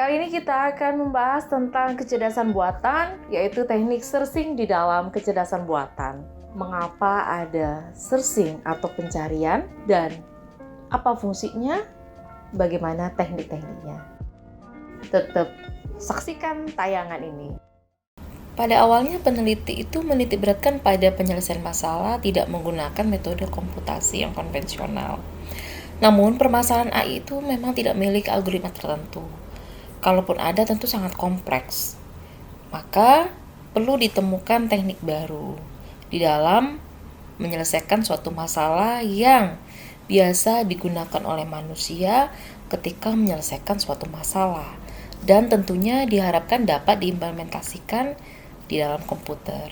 Kali ini kita akan membahas tentang kecerdasan buatan, yaitu teknik searching di dalam kecerdasan buatan. Mengapa ada searching atau pencarian dan apa fungsinya, bagaimana teknik-tekniknya. Tetap saksikan tayangan ini. Pada awalnya peneliti itu menitikberatkan pada penyelesaian masalah tidak menggunakan metode komputasi yang konvensional. Namun permasalahan AI itu memang tidak memiliki algoritma tertentu. Kalaupun ada tentu sangat kompleks. Maka perlu ditemukan teknik baru di dalam menyelesaikan suatu masalah yang biasa digunakan oleh manusia ketika menyelesaikan suatu masalah, dan tentunya diharapkan dapat diimplementasikan di dalam komputer.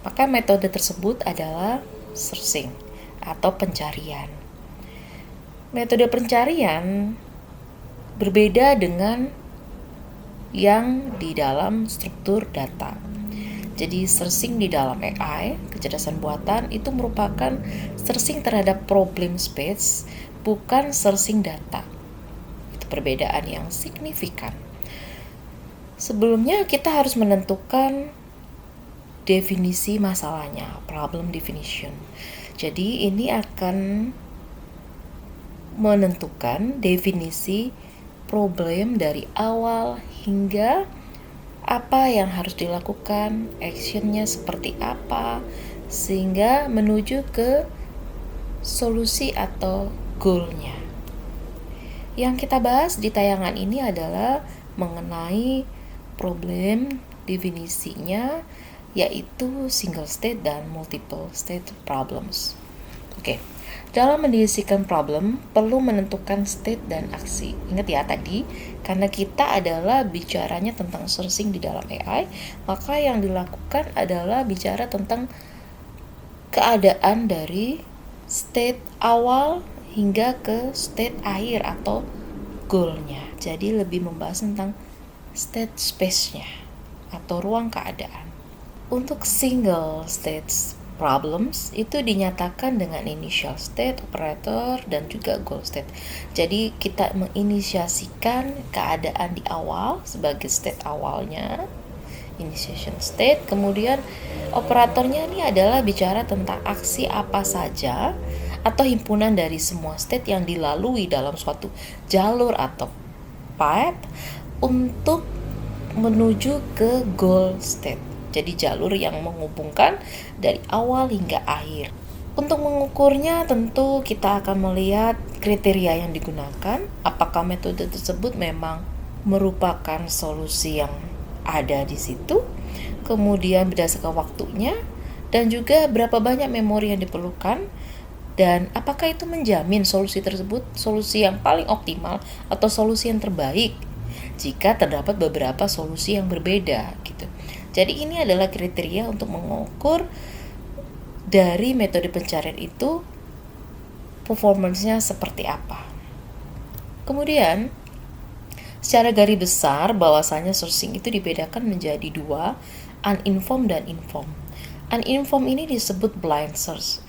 Maka metode tersebut adalah searching atau pencarian. Metode pencarian berbeda dengan yang di dalam struktur data. Jadi searching di dalam AI, kecerdasan buatan, itu merupakan searching terhadap problem space, bukan searching data. Itu perbedaan yang signifikan. Sebelumnya kita harus menentukan definisi masalahnya, problem definition. Jadi ini akan menentukan definisi problem dari awal hingga apa yang harus dilakukan, actionnya seperti apa, sehingga menuju ke solusi atau goalnya. Yang kita bahas di tayangan ini adalah mengenai problem definisinya, yaitu single state dan multiple state problems. Oke. Dalam mendefinisikan problem, perlu menentukan state dan aksi. Ingat ya tadi, karena kita adalah bicaranya tentang searching di dalam AI, maka yang dilakukan adalah bicara tentang keadaan dari state awal hingga ke state akhir atau goal-nya. Jadi lebih membahas tentang state space-nya atau ruang keadaan. Untuk single state problems itu dinyatakan dengan initial state, operator, dan juga goal state. Jadi kita menginisiasikan keadaan di awal sebagai state awalnya, initiation state. Kemudian operatornya ini adalah bicara tentang aksi apa saja atau himpunan dari semua state yang dilalui dalam suatu jalur atau path untuk menuju ke goal state. Jadi jalur yang menghubungkan dari awal hingga akhir. Untuk mengukurnya tentu kita akan melihat kriteria yang digunakan, apakah metode tersebut memang merupakan solusi yang ada di situ, kemudian berdasarkan waktunya, dan juga berapa banyak memori yang diperlukan, dan apakah itu menjamin solusi tersebut solusi yang paling optimal atau solusi yang terbaik jika terdapat beberapa solusi yang berbeda gitu. Jadi ini adalah kriteria untuk mengukur dari metode pencarian itu performance-nya seperti apa. Kemudian secara garis besar bahwasanya searching itu dibedakan menjadi dua, uninformed dan informed. Uninformed ini disebut blind search.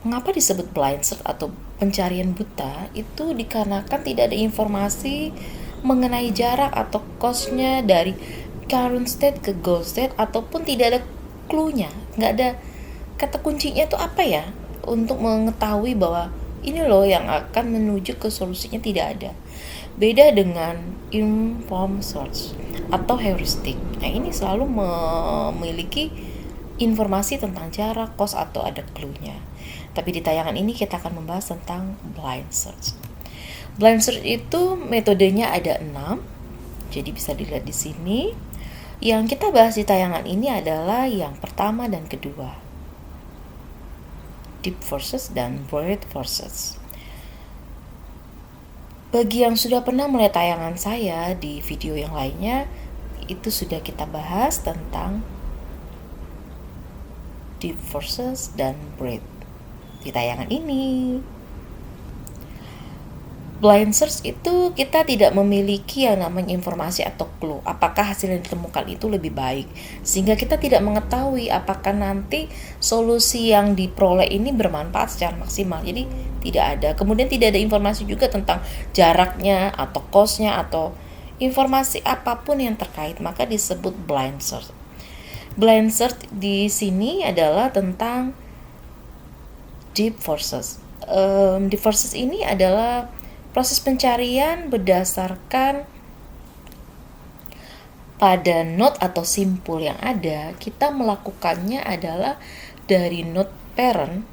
Mengapa disebut blind search atau pencarian buta? Itu dikarenakan tidak ada informasi mengenai jarak atau cost-nya dari current state ke goal state, ataupun tidak ada clue-nya, nggak ada kata kuncinya itu apa ya untuk mengetahui bahwa ini loh yang akan menuju ke solusinya, tidak ada. Beda dengan informed search atau heuristic. Nah ini selalu memiliki informasi tentang jarak, cost, atau ada clue-nya. Tapi di tayangan ini kita akan membahas tentang blind search. Blind search itu metodenya ada 6. Jadi bisa dilihat di sini. Yang kita bahas di tayangan ini adalah yang pertama dan kedua, deep versus dan breadth versus. Bagi yang sudah pernah melihat tayangan saya di video yang lainnya, itu sudah kita bahas tentang deep versus dan breadth di tayangan ini. Blind search itu kita tidak memiliki yang namanya informasi atau clue apakah hasil yang ditemukan itu lebih baik, sehingga kita tidak mengetahui apakah nanti solusi yang diperoleh ini bermanfaat secara maksimal. Jadi tidak ada. Kemudian tidak ada informasi juga tentang jaraknya atau cost-nya atau informasi apapun yang terkait, maka disebut blind search. Blind search di sini adalah tentang deep forces. Deep forces ini adalah proses pencarian berdasarkan pada node atau simpul yang ada. Kita melakukannya adalah dari node parent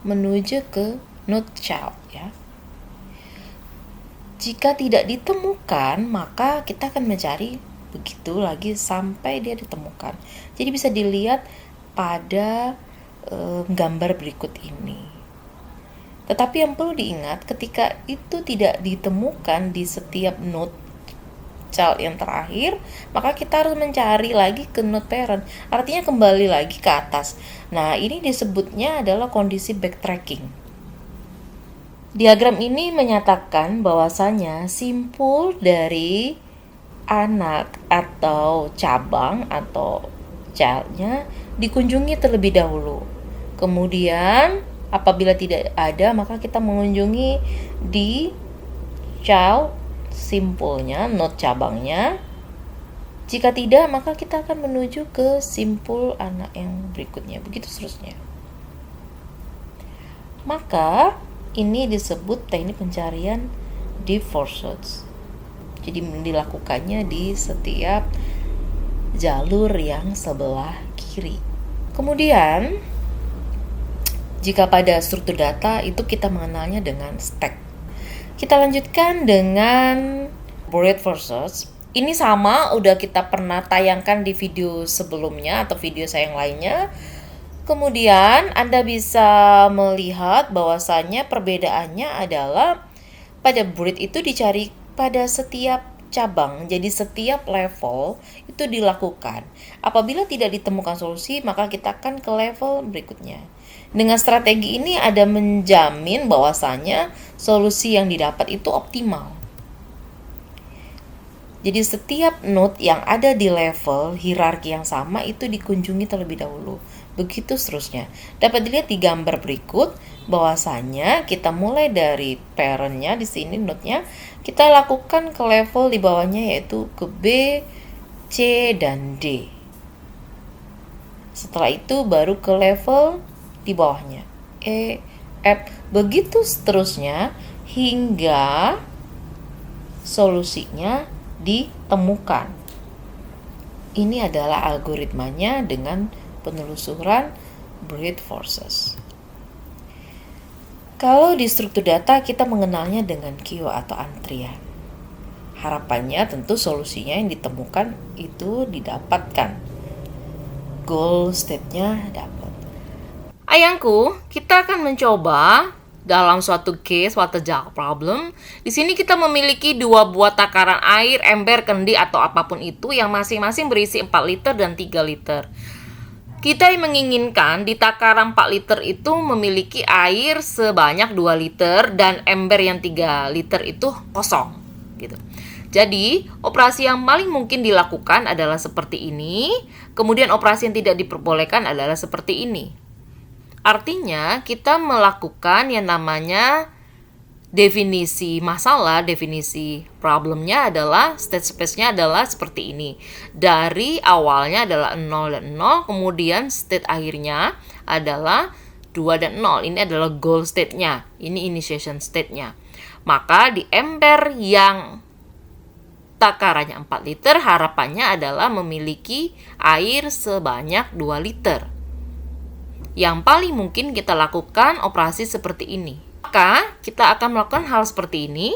menuju ke node child, ya. Jika tidak ditemukan, maka kita akan mencari begitu lagi sampai dia ditemukan. Jadi bisa dilihat pada gambar berikut ini. Tetapi yang perlu diingat, ketika itu tidak ditemukan di setiap node child yang terakhir, maka kita harus mencari lagi ke node parent. Artinya kembali lagi ke atas. Nah, ini disebutnya adalah kondisi backtracking. Diagram ini menyatakan bahwasanya simpul dari anak atau cabang atau childnya dikunjungi terlebih dahulu. Kemudian apabila tidak ada, maka kita mengunjungi di child simpulnya, node cabangnya. Jika tidak, maka kita akan menuju ke simpul anak yang berikutnya. Begitu seterusnya. Maka ini disebut teknik pencarian deep forces. Jadi dilakukannya di setiap jalur yang sebelah kiri. Kemudian, jika pada struktur data itu kita mengenalnya dengan stack. Kita lanjutkan dengan brute forces. Ini sama, udah kita pernah tayangkan di video sebelumnya atau video saya yang lainnya. Kemudian Anda bisa melihat bahwasannya perbedaannya adalah pada brute itu dicari pada setiap cabang, jadi setiap level itu dilakukan. Apabila tidak ditemukan solusi, maka kita akan ke level berikutnya. Dengan strategi ini ada menjamin bahwasannya solusi yang didapat itu optimal. Jadi setiap node yang ada di level hierarki yang sama itu dikunjungi terlebih dahulu. Begitu seterusnya. Dapat dilihat di gambar berikut bahwasanya kita mulai dari parentnya di sini node-nya, kita lakukan ke level di bawahnya yaitu ke B, C, dan D. Setelah itu baru ke level di bawahnya E, F, begitu seterusnya hingga solusinya ditemukan. Ini adalah algoritmanya dengan penelusuran brute forces. Kalau di struktur data kita mengenalnya dengan queue atau antrian. Harapannya tentu solusinya yang ditemukan itu didapatkan. Goal state-nya dapat. Ayangku, kita akan mencoba dalam suatu case water jar problem. Di sini kita memiliki 2 buah takaran air, ember, kendi atau apapun itu yang masing-masing berisi 4 liter dan 3 liter. Kita menginginkan di takaran 4 liter itu memiliki air sebanyak 2 liter dan ember yang 3 liter itu kosong gitu. Jadi, operasi yang paling mungkin dilakukan adalah seperti ini. Kemudian operasi yang tidak diperbolehkan adalah seperti ini. Artinya, kita melakukan yang namanya definisi masalah, definisi problemnya adalah state space-nya adalah seperti ini. Dari awalnya adalah 0 dan 0, kemudian state akhirnya adalah 2 dan 0. Ini adalah goal state-nya, ini initiation state-nya. Maka di ember yang takarannya 4 liter, harapannya adalah memiliki air sebanyak 2 liter. Yang paling mungkin kita lakukan operasi seperti ini. Maka kita akan melakukan hal seperti ini.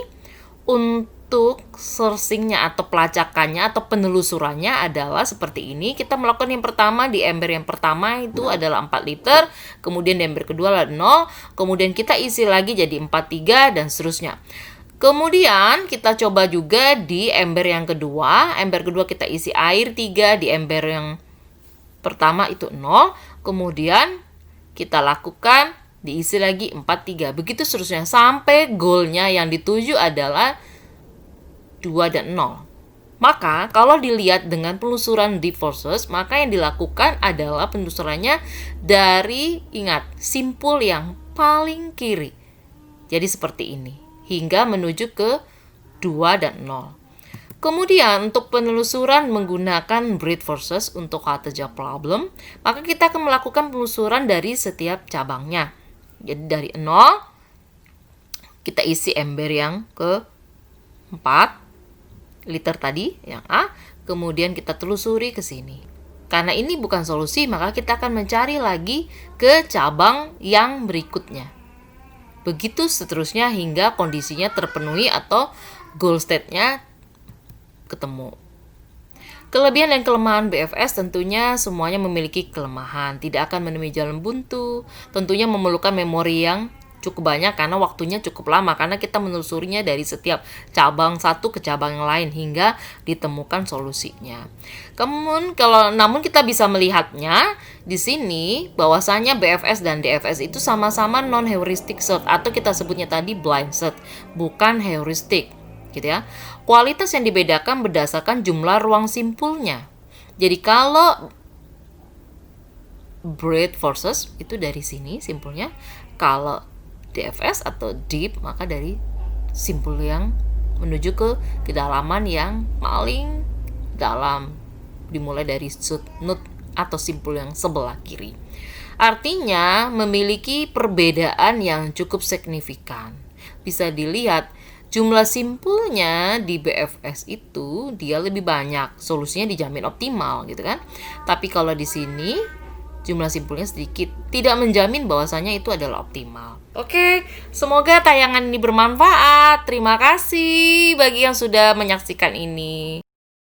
Untuk searching-nya atau pelacakannya atau penelusurannya adalah seperti ini. Kita melakukan yang pertama di ember yang pertama itu adalah 4 liter. Kemudian di ember kedua adalah 0. Kemudian kita isi lagi jadi 43 dan seterusnya. Kemudian kita coba juga di ember yang kedua. Ember kedua kita isi air 3. Di ember yang pertama itu 0. Kemudian kita lakukan diisi lagi 43. Begitu seterusnya sampai goalnya yang dituju adalah 2 dan 0. Maka kalau dilihat dengan penelusuran deep forces, maka yang dilakukan adalah penelusurannya dari, ingat, simpul yang paling kiri. Jadi seperti ini. Hingga menuju ke 2 dan 0. Kemudian untuk penelusuran menggunakan brute forces untuk halteja problem, maka kita akan melakukan penelusuran dari setiap cabangnya. Jadi dari 0 kita isi ember yang ke-4 liter tadi yang A, kemudian kita telusuri ke sini. Karena ini bukan solusi, maka kita akan mencari lagi ke cabang yang berikutnya. Begitu seterusnya hingga kondisinya terpenuhi atau goal state-nya ketemu. Kelebihan dan kelemahan BFS tentunya semuanya memiliki kelemahan. Tidak akan menemui jalan buntu. Tentunya memerlukan memori yang cukup banyak karena waktunya cukup lama. Karena kita menelusurinya dari setiap cabang satu ke cabang yang lain hingga ditemukan solusinya. Namun kita bisa melihatnya di sini bahwasanya BFS dan DFS itu sama-sama non-heuristic search atau kita sebutnya tadi blind search, bukan heuristic. Gitu ya. Kualitas yang dibedakan berdasarkan jumlah ruang simpulnya. Jadi kalau brute forces itu dari sini simpulnya, kalau DFS atau deep maka dari simpul yang menuju ke kedalaman yang paling dalam, dimulai dari node atau simpul yang sebelah kiri. Artinya memiliki perbedaan yang cukup signifikan. Bisa dilihat jumlah simpulnya di BFS itu dia lebih banyak, solusinya dijamin optimal gitu kan. Tapi kalau di sini jumlah simpulnya sedikit, tidak menjamin bahwasanya itu adalah optimal. Oke, semoga tayangan ini bermanfaat. Terima kasih bagi yang sudah menyaksikan ini.